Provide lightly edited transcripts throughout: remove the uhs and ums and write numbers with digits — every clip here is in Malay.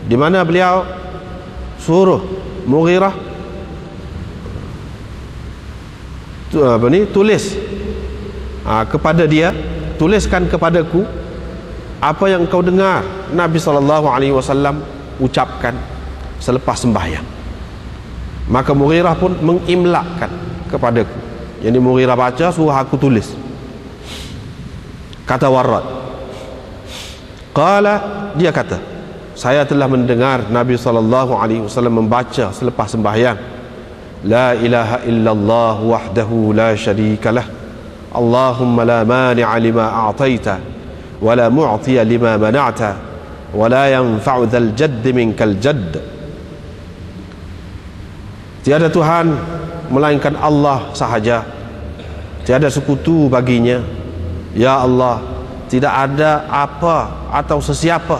di mana beliau suruh Mughirah tulis kepada dia, tuliskan kepadaku apa yang kau dengar Nabi SAW ucapkan selepas sembahyang. Maka Mughirah pun mengimlakkan kepadaku. Jadi Mughirah baca, suruh aku tulis. Kata Warrad, qala, dia kata, saya telah mendengar Nabi SAW membaca selepas sembahyang, la ilaha illallah wahdahu la syarika lah, Allahumma la mani'a lima a'taita wa la mu'tiya lima mana'ta wa la yanfa'u dzal jadd minkal jadd. Tiada Tuhan melainkan Allah sahaja, tiada sekutu baginya. Ya Allah, tidak ada apa atau sesiapa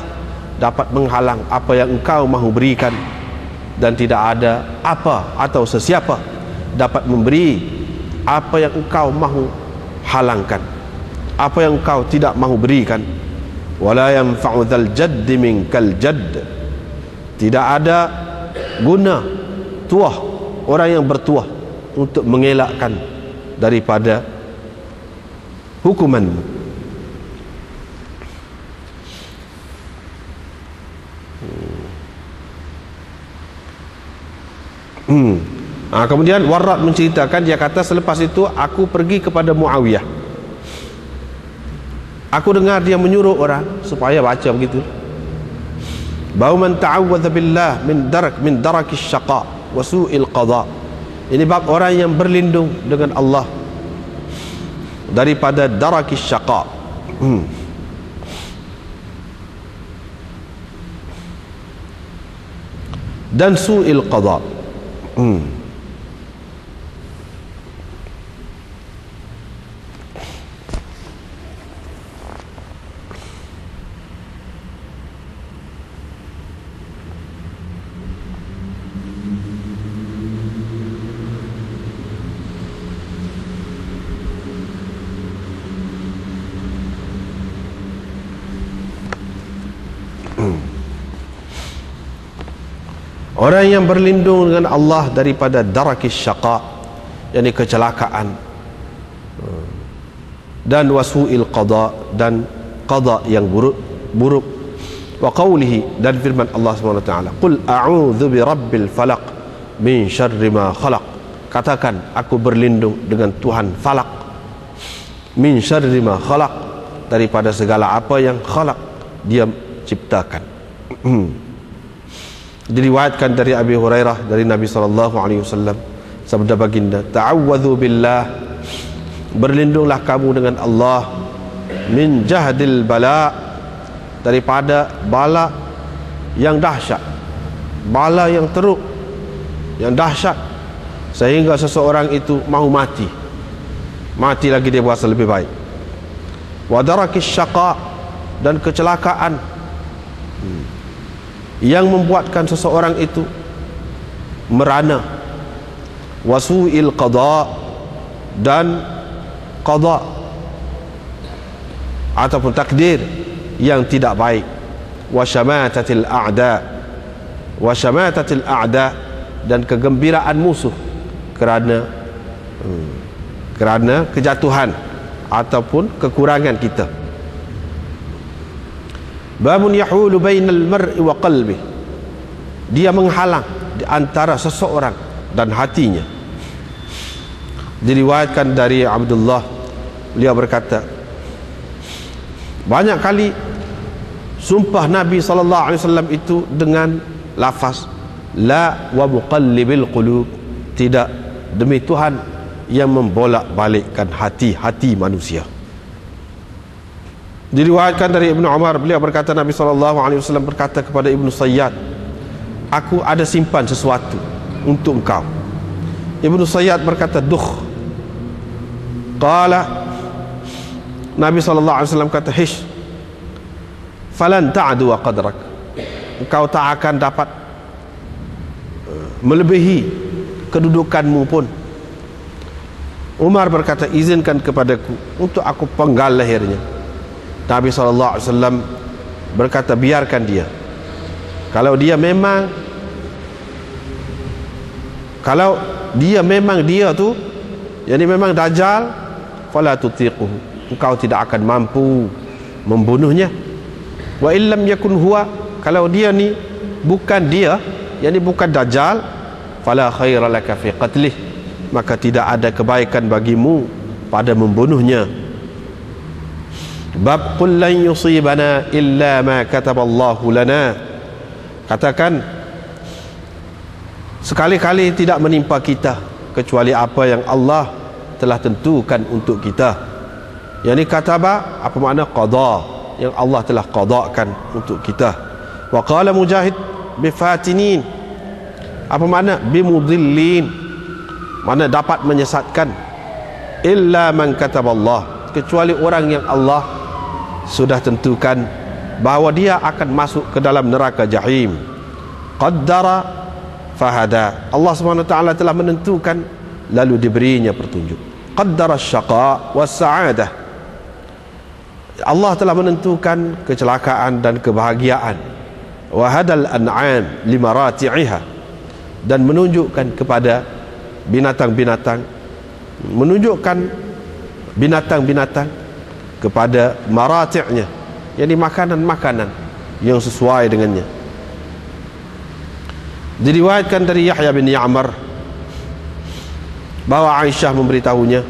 dapat menghalang apa yang Engkau mahu berikan, dan tidak ada apa atau sesiapa dapat memberi apa yang Engkau mahu halangkan, apa yang Engkau tidak mahu berikan. Wala yanfa'u dzal jadd minkal jadd. Tidak ada guna tuah orang yang bertuah untuk mengelakkan daripada hukumanmu. Kemudian Warrad menceritakan, dia kata, selepas itu aku pergi kepada Muawiyah. Aku dengar dia menyuruh orang supaya baca begitu. Bau man ta'awwadha billah min darakis syaqa wa su'il qada. Ini bab orang yang berlindung dengan Allah daripada darakis syaqa, dan su'il qada. Orang yang berlindung dengan Allah daripada darakis syaqa, yakni kecelakaan, dan wasu'il qada, dan qada yang buruk. Wa qawlihi, dan firman Allah SWT, qul a'udzu bi rabbil falaq min syarri ma khalaq. Katakan, aku berlindung dengan Tuhan falaq, min syarri ma khalaq, daripada segala apa yang khalaq, dia ciptakan. Diriwayatkan dari Abi Hurairah dari Nabi SAW, sabda baginda, ta'awwadhu billah, berlindunglah kamu dengan Allah, min jahdil bala, daripada bala yang dahsyat, bala yang teruk, yang dahsyat, sehingga seseorang itu mahu mati lagi dia berasa lebih baik. Wa darakis syaqa, dan kecelakaan yang membuatkan seseorang itu merana. Wasu'il qada, dan qada ataupun takdir yang tidak baik. Wasyamatatil a'da, wasyamatatil a'da, dan kegembiraan musuh kerana kejatuhan ataupun kekurangan kita. Babun yahulu bainal mar'i wa qalbi, dia menghalang di antara seseorang dan hatinya. Diriwayatkan dari Abdullah, beliau berkata, banyak kali sumpah Nabi SAW itu dengan lafaz la wa muqallibil qulub, tidak, demi Tuhan yang membolak-balikkan hati-hati manusia. Diriwayatkan dari Ibnu Umar, beliau berkata, Nabi SAW berkata kepada Ibnu Sayyad, aku ada simpan sesuatu untuk engkau. Ibnu Sayyad berkata, dukh. Qala, Nabi SAW kata, hish, falan ta'adu wa qadrak, engkau tak akan dapat melebihi kedudukanmu pun. Umar berkata, izinkan kepadaku untuk aku penggal lehernya. Nabi SAW berkata, biarkan dia. Kalau dia memang dia tu, yani memang dajjal, fala tutiquhu, engkau tidak akan mampu membunuhnya. Wa illam yakun huwa, kalau dia ni bukan dia, yani bukan dajjal, fala khaira laka fi qatlih, maka tidak ada kebaikan bagimu pada membunuhnya. Bab qul lan yusibana illa ma kataballahu lana, katakan sekali-kali tidak menimpa kita kecuali apa yang Allah telah tentukan untuk kita. Yang ini kataba, apa makna qada, yang Allah telah qadakan untuk kita. Wa qala Mujahid bifatinin, apa makna bimudillin, mana dapat menyesatkan. Illa man kataballah, kecuali orang yang Allah sudah tentukan bahawa dia akan masuk ke dalam neraka jahim. Qaddara fahada, Allah SWT telah menentukan lalu diberinya petunjuk. Qaddara syaqa was sa'adah, Allah telah menentukan kecelakaan dan kebahagiaan. Wa hadal an'am limarati'iha, dan menunjukkan kepada binatang-binatang, menunjukkan binatang-binatang kepada marati'nya, yakni makanan-makanan yang sesuai dengannya. Diriwayatkan dari Yahya bin Ya'mar bahawa Aisyah memberitahunya,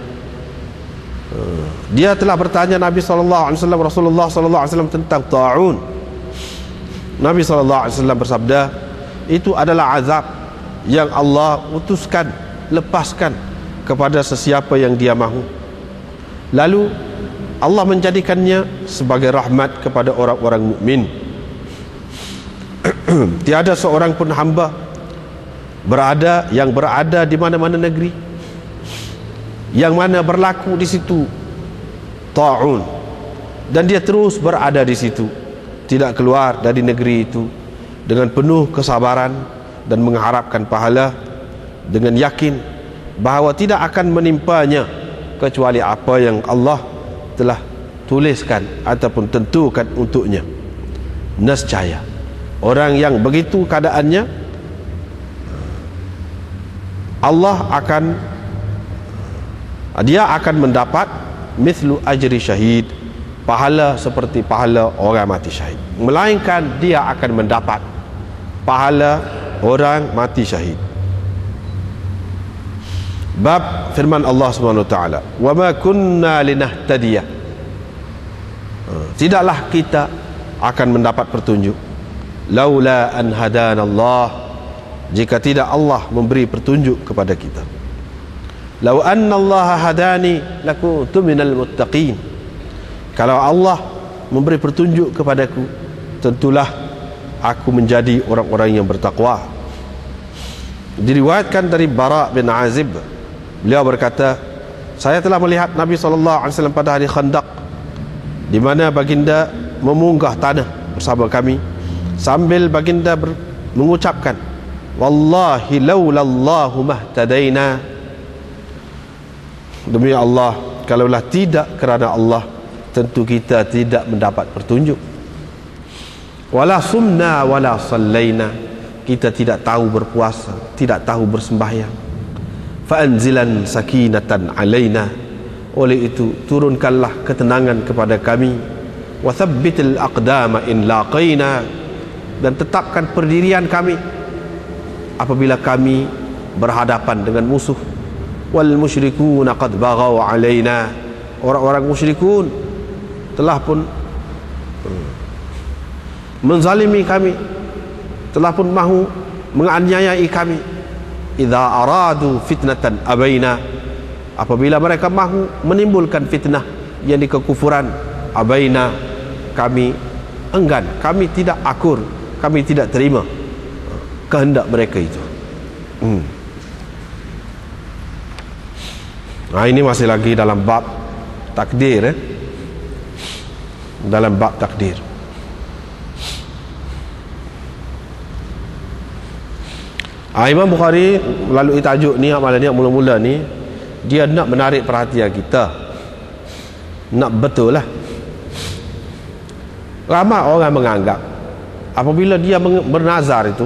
dia telah bertanya Nabi SAW, Rasulullah SAW tentang ta'un. Nabi SAW bersabda, itu adalah azab yang Allah utuskan, lepaskan kepada sesiapa yang dia mahu. Lalu Allah menjadikannya sebagai rahmat kepada orang-orang mukmin. Tiada seorang pun hamba yang berada di mana-mana negeri yang mana berlaku di situ ta'un, dan dia terus berada di situ, tidak keluar dari negeri itu, dengan penuh kesabaran dan mengharapkan pahala, dengan yakin bahawa tidak akan menimpanya kecuali apa yang Allah telah tuliskan ataupun tentukan untuknya. Nescaya orang yang begitu keadaannya, dia akan mendapat mithlu ajri syahid, pahala seperti pahala orang mati syahid, melainkan dia akan mendapat pahala orang mati syahid. Bab firman Allah SWT, wa ma kunna linahtadiya, tidaklah kita akan mendapat petunjuk, laula an hadana Allah, jika tidak Allah memberi petunjuk kepada kita. Lau anna Allah hadani lakuntu minal muttaqin, kalau Allah memberi petunjuk kepadaku, tentulah aku menjadi orang-orang yang bertakwa. Diriwayatkan dari Bara bin Azib, beliau berkata, saya telah melihat Nabi SAW pada hari Khandaq, di mana baginda memunggah tanah bersama kami, sambil baginda mengucapkan, wallahi laulallahu mahtadaina, demi Allah, kalaulah tidak kerana Allah, tentu kita tidak mendapat petunjuk. Wala sumna wala sallaina, kita tidak tahu berpuasa, tidak tahu bersembahyang. Fa anzilan sakinatan alaina, oleh itu turunkanlah ketenangan kepada kami. Wa thabbitil aqdama in laqaina, dan tetapkan pendirian kami apabila kami berhadapan dengan musuh. Wal musyrikuna qad baghaw alaina, orang-orang musyrikun telah pun menzalimi kami, telah pun mahu menganiayai kami. Idza aradu fitnatan abaina, apabila mereka mahu menimbulkan fitnah, yakni kekufuran, abaina, kami enggan, kami tidak akur, kami tidak terima kehendak mereka itu. Nah, ini masih lagi dalam bab takdir, dalam bab takdir. Imam Bukhari melalui tajuk ni, amalan ni mula-mula ni, dia nak menarik perhatian kita, nak betul lah. Ramai orang menganggap apabila dia bernazar itu,